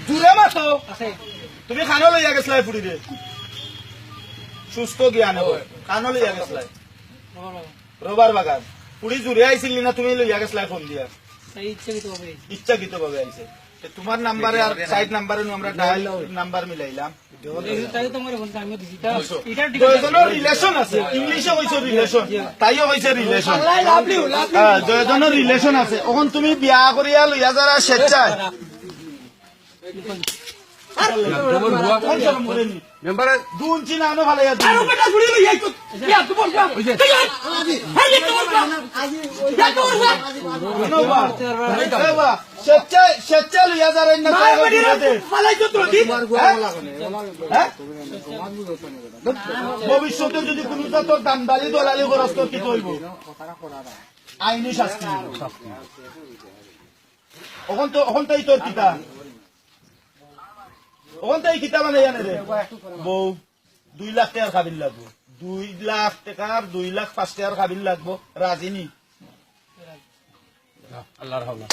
জুড়ে মাতো তুমি খানো লইয়া গেছলাই ফুড়ি রে সুস্থ জ্ঞান খানো লইয়া গেছলাই রোবার বাগান পুরি জুড়ে আইছিল না তুমি লইয়া গেছলাই ফোন দিয়া ইচ্ছাকৃত ভাবে আইছে তোমার নাম্বারে আর সাইড নাম্বারে আমরা ডায়াল নাম্বার মিলাইলাম রিলেশন আছে ইংলিশে হয়েছে রিলেশন তাইও হয়েছে রিলেশন দুজনের রিলেশন আছে এখন তুমি বিয়া করিয়া লইয়া যারা স্বেচ্ছায় দুন চিনানো ভালো স্বেচ্ছা লইয়া যারা ভবিষ্যতে যদি কোন তোর দামদারি দলালি খরচ তোর কি করবো আইনি শাস্তি এখন তো তোর কিতা ওখান থেকে কিতা মানে জানে রে বউ 2 লাখ টাকার খাবিল লাগবো 2 লাখ টাকার 2 লাখ 5 টাকার খাবিল লাগবো রাজি নি আল্লাহর হাওলা